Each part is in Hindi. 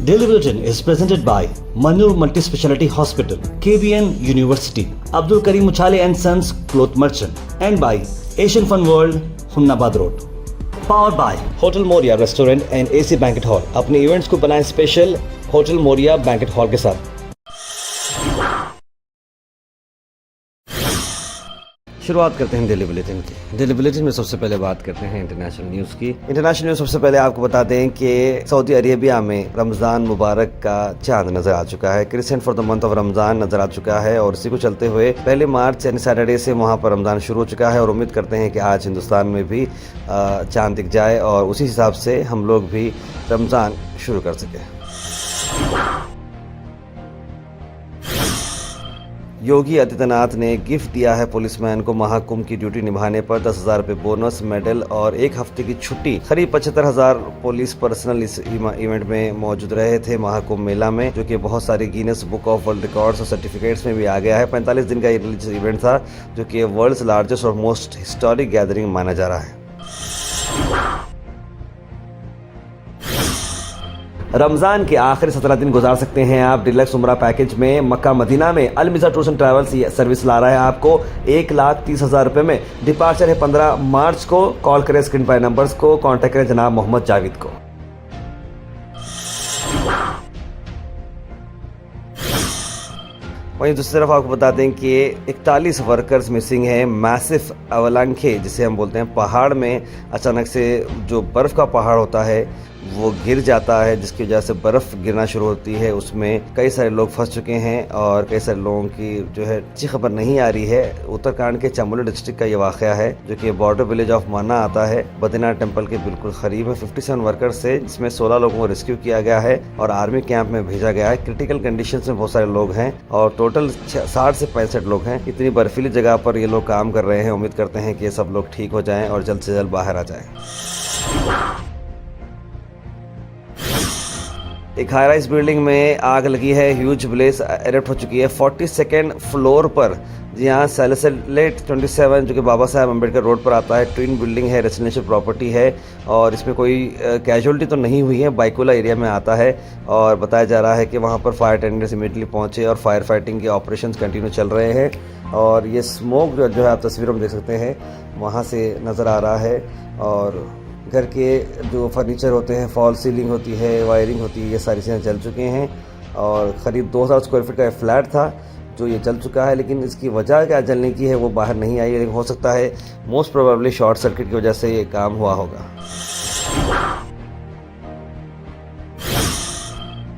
Daily Bulletin is presented by Manur Multi-Speciality Hospital, KBN University, Abdul Karim Uchale and Sons Cloth Merchant, and by Asian Fun World, Hunnabad Road. Powered by Hotel Moria Restaurant and AC Banquet Hall. अपने इवेंट्स को बनाएं special hotel Moriya banquet hall के साथ। शुरुआत करते हैं डेली बुलेटिन की। डेली बुलेटिन में सबसे पहले बात करते हैं इंटरनेशनल न्यूज़ की। इंटरनेशनल न्यूज़ सबसे पहले आपको बता दें कि सऊदी अरेबिया में रमज़ान मुबारक का चांद नजर आ चुका है। Crescent for the month of Ramzan नजर आ चुका है और इसी को चलते हुए 1 मार्च यानी सैटरडे से वहाँ पर रमज़ान शुरू हो चुका है और उम्मीद करते हैं कि आज हिंदुस्तान में भी चांद दिख जाए और उसी हिसाब से हम लोग भी रमज़ान शुरू कर सकें। योगी आदित्यनाथ ने गिफ्ट दिया है पुलिसमैन को महाकुंभ की ड्यूटी निभाने पर 10,000 रुपये बोनस, मेडल और 1 हफ्ते की छुट्टी। करीब 75,000 पुलिस पर्सनल इस इवेंट में मौजूद रहे थे महाकुंभ मेला में, जो कि बहुत सारी Guinness book of world records और सर्टिफिकेट्स में भी आ गया है। 45 दिन का ये इवेंट था जो कि वर्ल्ड्स लार्जेस्ट और मोस्ट हिस्टोरिक गैदरिंग माना जा रहा है। रमज़ान के आखिरी 17 दिन गुजार सकते हैं आप डिलक्स उम्रा पैकेज में। मक्का मदीना में अलमिज़ा टूर्स एंड ट्रैवल्स सर्विस ला रहा है आपको 1,30,000 रुपये में। डिपार्चर है 15 मार्च को। कॉल करें स्क्रीन पर नंबर्स को, कॉन्टैक्ट करें जनाब मोहम्मद जावेद को। वहीं दूसरी तरफ आपको बता दें कि 41 वर्कर्स मिसिंग हैं। मैसिव अवलांखे जिसे हम बोलते हैं, पहाड़ में अचानक से जो बर्फ़ का पहाड़ होता है वो गिर जाता है, जिसकी वजह से बर्फ़ गिरना शुरू होती है। उसमें कई सारे लोग फंस चुके हैं और कई सारे लोगों की जो है अच्छी खबर नहीं आ रही है। उत्तराखंड के चमोली डिस्ट्रिक्ट का ये वाक़या है जो कि बॉर्डर विलेज ऑफ माना आता है, बद्रीनाथ टेम्पल के बिल्कुल करीब है। 57 वर्कर्स से जिसमें 16 लोगों को रेस्क्यू किया गया है और आर्मी कैंप में भेजा गया है। क्रिटिकल कंडीशन में बहुत सारे लोग हैं और टोटल 60 से 65 लोग हैं। इतनी बर्फीली जगह पर ये लोग काम कर रहे हैं। उम्मीद करते हैं कि ये सब लोग ठीक हो जाएं और जल्द से जल्द बाहर आ जाएं। एक हाई राइज बिल्डिंग में आग लगी है। ह्यूज ब्लेज एरप्ट हो चुकी है 42nd फ्लोर पर। यहाँ सैलिसिलेट 27 जो कि बाबा साहब अम्बेडकर रोड पर आता है, ट्विन बिल्डिंग है, रेजिडेंशियल प्रॉपर्टी है और इसमें कोई कैजुअलिटी तो नहीं हुई है। बाइकोला एरिया में आता है और बताया जा रहा है कि वहाँ पर फायर टेंडर्स इमीडिएटली पहुँचे और फायर फाइटिंग के ऑपरेशंस कंटिन्यू चल रहे हैं। और ये स्मोक जो है आप तस्वीरों में देख सकते हैं वहाँ से नज़र आ रहा है। और घर के जो फर्नीचर होते हैं, फॉल सीलिंग होती है, वायरिंग होती है, ये सारी चीज़ें जल चुके हैं और क़रीब 2000 स्क्वायर फीट का फ्लैट था जो ये जल चुका है। लेकिन इसकी वजह क्या जलने की है वो बाहर नहीं आई, लेकिन हो सकता है मोस्ट प्रोबेबली शॉर्ट सर्किट की वजह से ये काम हुआ होगा।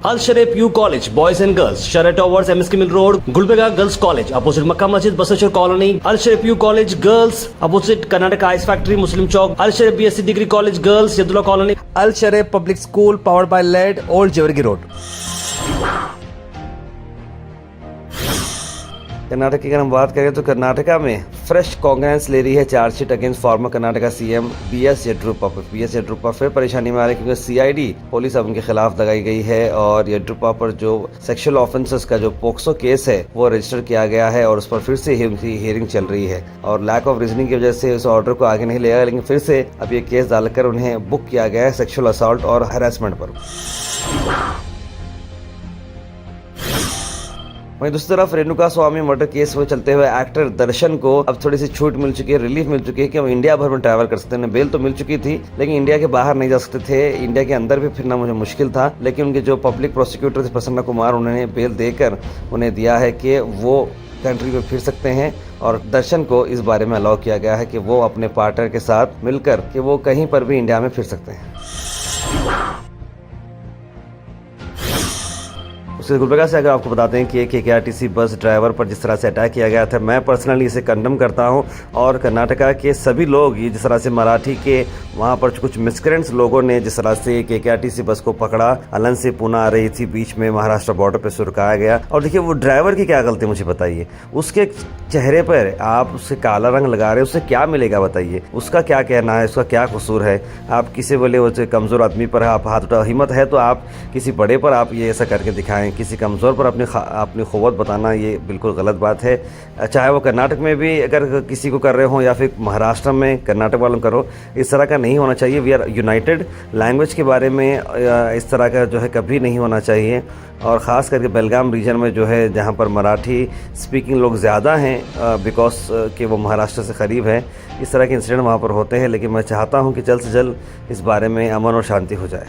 Al Sharif U college boys and girls, शरट towers, MSK mill road, Gulbarga girls college opposite Mecca Masjid, Basaveshwar colony. Al Sharif U college girls opposite Karnataka ice factory, Muslim Chowk. Al Sharif BSc degree college girls, Yadullah colony. Al Sharif public school powered by लेड, ओल्ड जेवरगी रोड। कर्नाटक की अगर हम बात करें तो कर्नाटका में फ्रेश कांग्रेस ले रही है chargesheet against farmer Karnataka CM BS येड्रुप्पा पर। BS येड्रुप्पा फिर परेशानी में आ रहे हैं क्योंकि CID पुलिस अब उनके खिलाफ लगाई गई है और येड्रुप्पा पर जो सेक्सुअल ऑफेंसेस का जो पोक्सो केस है वो रजिस्टर किया गया है और उस पर फिर से हियरिंग चल रही है और लैक ऑफ रीजनिंग की वजह से उस ऑर्डर को आगे नहीं ले गया, लेकिन फिर से अब ये केस डालकर उन्हें बुक किया गया है सेक्सुअल असॉल्ट और हरासमेंट पर। वहीं दूसरी तरफ रेणुका स्वामी मर्डर केस में चलते हुए एक्टर दर्शन को अब थोड़ी सी छूट मिल चुकी है, रिलीफ मिल चुकी है कि हम इंडिया भर में ट्रैवल कर सकते हैं। बेल तो मिल चुकी थी लेकिन इंडिया के बाहर नहीं जा सकते थे, इंडिया के अंदर भी फिरना मुझे मुश्किल था, लेकिन उनके जो पब्लिक प्रोसिक्यूटर थे प्रसन्ना कुमार, उन्होंने बेल देकर उन्हें दिया है कि वो कंट्री में फिर सकते हैं और दर्शन को इस बारे में अलाउ किया गया है कि वो अपने पार्टनर के साथ मिलकर कि वो कहीं पर भी इंडिया में फिर सकते हैं। उसके गुलबर्गा से अगर आपको बताते हैं कि KKRTC बस ड्राइवर पर जिस तरह से अटैक किया गया था, मैं पर्सनली इसे कंडम करता हूं और कर्नाटका के सभी लोग ये जिस तरह से मराठी के वहां पर कुछ मिसक्रेंट्स लोगों ने जिस तरह से KKRTC बस को पकड़ा, अलन से पूना आ रही थी, बीच में महाराष्ट्र बॉर्डर पर से रुकाया गया। और देखिए वो ड्राइवर की क्या गलती मुझे बताइए, उसके चेहरे पर आप उससे काला रंग लगा रहे हो, उससे क्या मिलेगा बताइए, उसका क्या कहना है, उसका क्या कसूर है। आप किसी बोले वो कमज़ोर आदमी पर आप हाथ उठा, हिम्मत है तो आप किसी बड़े पर आप ये ऐसा करके दिखाएं किसी कमज़ोर पर अपनी क़ुव्वत बताना ये बिल्कुल गलत बात है। चाहे वो कर्नाटक में भी अगर किसी को कर रहे हो या फिर महाराष्ट्र में कर्नाटक वालों को करो, इस तरह का नहीं होना चाहिए। We are United. लैंग्वेज के बारे में इस तरह का जो है कभी नहीं होना चाहिए, और ख़ास करके बेलगाम रीजन में जो है जहाँ पर मराठी स्पीकिंग लोग ज़्यादा हैं बिकॉज कि वो महाराष्ट्र से करीब है, इस तरह के इंसिडेंट वहाँ पर होते हैं। लेकिन मैं चाहता हूँ कि जल्द से जल्द इस बारे में अमन और शांति हो जाए।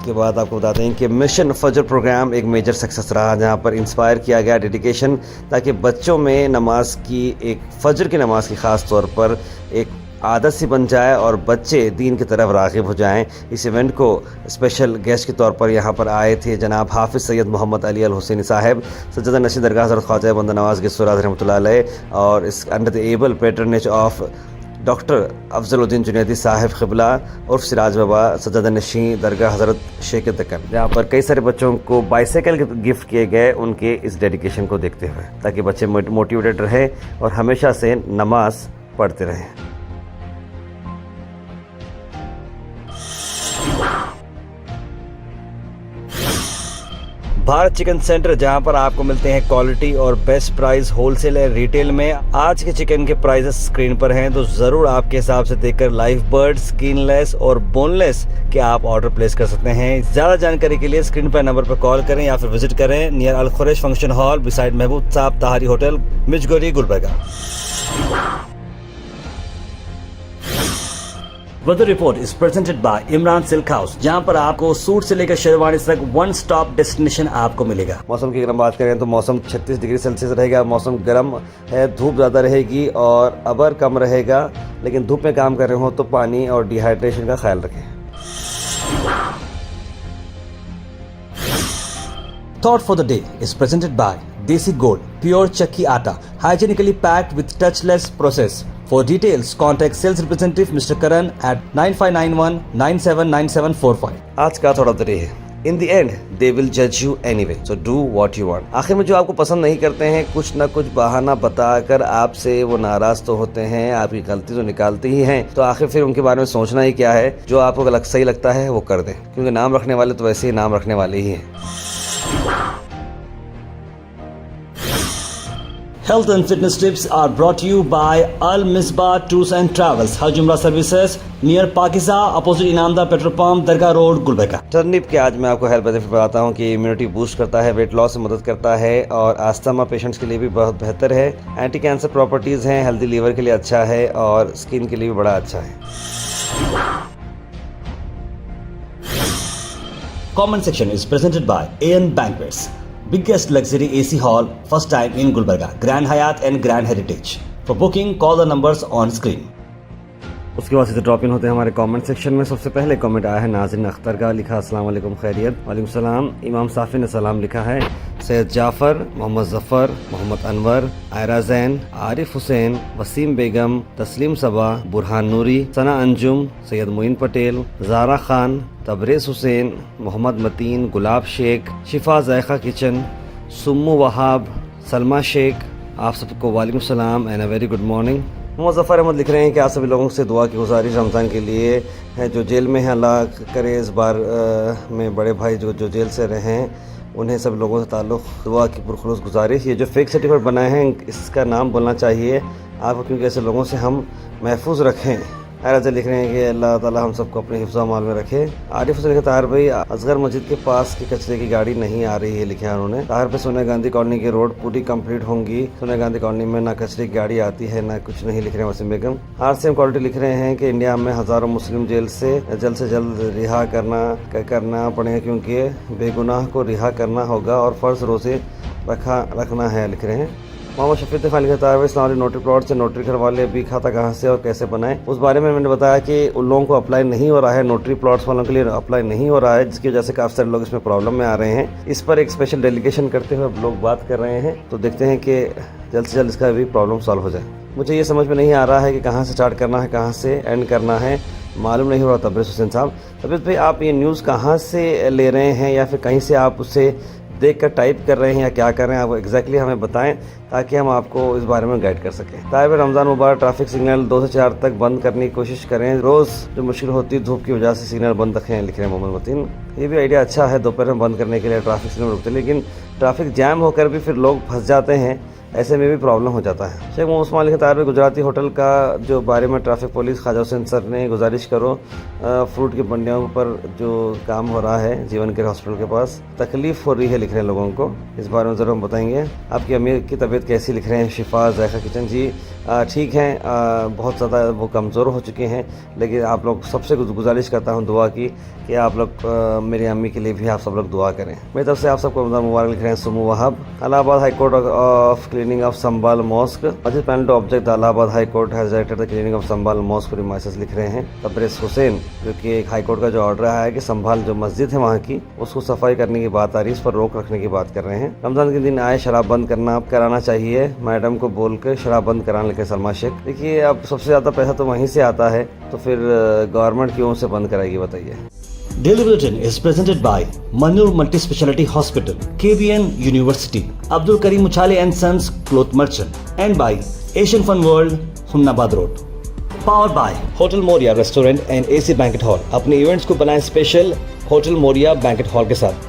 के बाद आपको बताते हैं कि मिशन फजर प्रोग्राम एक मेजर सक्सेस रहा, जहां पर इंस्पायर किया गया डेडिकेशन, ताकि बच्चों में नमाज की एक फजर की नमाज की ख़ास तौर पर एक आदत सी बन जाए और बच्चे दीन की तरफ राग़िब हो जाएं। इस इवेंट को स्पेशल गेस्ट के तौर पर यहाँ पर आए थे जनाब हाफिज़ सैयद मोहम्मद अली अल हुसैनी साहब, सज्जदा नशीं दरगाह हज़रत ख्वाजा बंदा नवाज़ गिस्सुराद रहमतुल्लाह अलैह, और इस under the able patronage of doctor Afzaluddin Junaidi Sahib क़िबला उर्फ सिराज बाबा, सज्जदा नशीं दरगाह हज़रत शेख दक्कन, जहाँ पर कई सारे बच्चों को बाइसाइकिल गिफ्ट किए गए उनके इस डेडिकेशन को देखते हुए, ताकि बच्चे मोटिवेटेड रहे और हमेशा से नमाज पढ़ते रहें। भारत चिकन सेंटर, जहां पर आपको मिलते हैं क्वालिटी और बेस्ट प्राइस होलसेल और रिटेल में। आज के चिकन के प्राइसेस स्क्रीन पर हैं, तो जरूर आपके हिसाब से देखकर लाइव बर्ड, स्किनलेस और बोनलेस के आप ऑर्डर प्लेस कर सकते हैं। ज्यादा जानकारी के लिए स्क्रीन पर नंबर पर कॉल करें या फिर विजिट करें near Al Khuraish function hall beside Mahboob Sahab Tahari hotel, Mizgori, Gulbarga. Weather report is presented by Imran silk house, जहां पर आपको सूट से लेकर शेरवानी तक वन स्टॉप डेस्टिनेशन आपको मिलेगा। मौसम की अगर हम बात करें तो मौसम 36 डिग्री सेल्सियस रहेगा। मौसम गर्म है, धूप ज़्यादा रहेगी और अबर कम रहेगा, लेकिन धूप में काम कर रहे हो तो पानी और डिहाइड्रेशन का ख्याल रखें। Thought for the day is presented by Desi Gold, pure chakki atta, hygienically packed with touchless process. For details, contact sales representative Mr. Karan at 9591 979745. आज का थॉट ऑफ द डे है, in the end they will जज you anyway, so do what you want. आखिर में जो आपको पसंद नहीं करते हैं, कुछ ना कुछ बहाना बताकर आपसे वो नाराज तो होते हैं, आपकी गलती तो निकालते ही हैं, तो आखिर फिर उनके बारे में सोचना ही क्या है। जो आपको सही लगता है वो कर दें, क्योंकि नाम रखने वाले तो वैसे ही नाम रखने वाले ही हैं। Health and fitness tips are brought to you by Al Misbah Tours and Travels, Hajj Umrah Services, near Pakiza, opposite Inamda Petrol Pump, Dargah Road, Gulbarga। Turnip के आज मैं आपको हेल्थ बेनिफिट बताता हूँ कि इम्यूनिटी बूस्ट करता है, वेट लॉस में मदद करता है और आस्थमा पेशेंट्स के लिए भी बहुत बेहतर है। एंटी कैंसर प्रॉपर्टीज़ हैं, हेल्दी लीवर के लिए अच्छा है और स्किन के लिए भी बड़ा अच्छा है। Comment section is presented by AN Banquets, biggest luxury AC hall, first time in Gulbarga, Grand Hyatt and Grand Heritage. For booking, call the numbers on screen. उसके बाद से ड्रॉप इन होते हैं हमारे कमेंट सेक्शन में। सबसे पहले कमेंट आया है नाज़रीन अख्तर का, लिखा अस्सलाम वालेकुम खैरियत। वालेकुम सलाम। इमाम साफ़ी ने सलाम लिखा है। सैयद जाफ़र, मोहम्मद ज़फ़र, मोहम्मद अनवर, आयरा ज़ैन, आरिफ हुसैन, वसीम बेगम, तस्लीम सबा, बुरहान नूरी, सना अंजुम, सैयद मोइन पटेल, ज़ारा खान, तबरेज़ हुसैन, मोहम्मद मतीन, गुलाब शेख, शिफा ज़ायक़ा किचन, सुम्मू वहाब, सलमा शेख, आप सबको वालेकुम सलाम and a very good morning. Mohammad Zafar Ahmad लिख रहे हैं कि आप सभी लोगों से दुआ की गुजारिश रमज़ान के लिए है, जो जेल में हैं अल्लाह करे इस बार में बड़े भाई जो जेल से रहे हैं उन्हें सब लोगों से ताल्लुक़ दुआ की पुरखुलूस गुजारिश। ये जो फेक सर्टिफिकेट बनाए हैं इसका नाम बोलना चाहिए आपको, क्योंकि ऐसे लोगों से हम महफूज रखें। आयरा लिख रहे हैं कि अल्लाह ताला हम सबको अपने हिफ्ज़ अमाल में रखे। आरिफ हुसैन के ताहिर भाई, असगर मस्जिद के पास की कचरे की गाड़ी नहीं आ रही है, लिखा है उन्होंने। ताहिर पे सोनिया गांधी कॉलोनी की रोड पूरी कंप्लीट होंगी। सोनिया गांधी कॉलोनी में ना कचरे की गाड़ी आती है ना कुछ नहीं, लिख रहे हैं वसीम बेगम। RCM क्वालिटी लिख रहे हैं कि इंडिया में हज़ारों मुस्लिम जेल से जल्द रिहा करना पड़ेगा, क्योंकि बेगुनाह को रिहा करना होगा और फ़र्ज रोज़े रखना है, लिख रहे हैं। मोहम्मद शफीक ने फाइल किया है इस्लामाबाद नोटरी प्लॉट से नोटरी घर वाले भी खाता कहाँ से और कैसे बनाएं, उस बारे में मैंने बताया कि उन लोगों को अप्लाई नहीं हो रहा है, नोटरी प्लॉट्स वालों के लिए अप्लाई नहीं हो रहा है, जिसकी वजह से काफ़ी सारे लोग इसमें प्रॉब्लम में आ रहे हैं। इस पर एक स्पेशल डेलीगेशन करते हुए अब लोग बात कर रहे हैं, तो देखते हैं कि जल्द से जल्द इसका भी प्रॉब्लम सॉल्व हो जाए। मुझे ये समझ में नहीं आ रहा है कि कहाँ से स्टार्ट करना है, कहाँ से एंड करना है, मालूम नहीं हो रहा। तबरेज़ हुसैन साहब, तबरेज़ भाई, आप ये न्यूज़ कहाँ से ले रहे हैं या फिर कहीं से आप उसे देख कर टाइप कर रहे हैं या क्या कर रहे हैं, आप एग्जैक्टली हमें बताएं ताकि हम आपको इस बारे में गाइड कर सकें। तायब रमज़ान मुबारक, ट्रैफिक सिग्नल 2 से 4 तक बंद करने की कोशिश करें, रोज़ जो मुश्किल होती है धूप की वजह से सिग्नल बंद रखें, लिख रहे हैं मोहम्मद मतीन। ये भी आइडिया अच्छा है, दोपहर में बंद करने के लिए ट्रैफिक सिग्नल रुकते, लेकिन ट्रैफिक जैम होकर भी फिर लोग फंस जाते हैं, ऐसे में भी प्रॉब्लम हो जाता है। शेख मोहम्मद उस्मान लिखता है गुजराती होटल का जो बारे में traffic police Khwaja Hussain sir ने गुजारिश करो, फ्रूट की मंडियों पर जो काम हो रहा है जीवन के हॉस्पिटल के पास, तकलीफ़ हो रही है, लिख रहे हैं लोगों को, इस बारे में ज़रूर हम बताएंगे। आपकी अमीर की तबीयत कैसी, लिख रहे हैं शिफा जायका किचन जी। ठीक हैं, बहुत ज़्यादा वो कमज़ोर हो चुके हैं, लेकिन आप लोग सबसे गुजारिश करता हूँ दुआ की कि आप लोग मेरी अम्मी के लिए भी आप सब लोग दुआ करें। मेरी तरफ से आप सबको रमज़ान मुबारक, लिख रहे हैं Sumu Wahab. Allahabad high court of cleaning of Sambhal mosque, masjid panel to object the Allahabad high court has directed the cleaning of Sambhal mosque premises, लिख रहे हैं तबरेज़ हुसैन, क्योंकि एक हाई कोर्ट का जो ऑर्डर आया है कि संभाल जो मस्जिद है वहाँ की उसको सफाई करने की बात आ रही है, इस पर रोक रखने की बात कर रहे हैं। रमज़ान के दिन आए शराब बंद कराना चाहिए, मैडम को बोल कर शराब बंद कराने, लिखे सलमा शेख। देखिए, अब सबसे ज़्यादा पैसा तो वहीं से आता है, तो फिर गवर्नमेंट क्यों उसे बंद कराएगी, बताइए। Daily Bulletin is presented by Manur Multi-Speciality Hospital, KBN University, Abdul Karim Muchale and Sons Cloth Merchant, and by Asian Fun World, Humnabad Road. Powered by Hotel Moria Restaurant and AC Banquet Hall. अपने इवेंट्स को बनाएं special hotel Moriya banquet hall के साथ।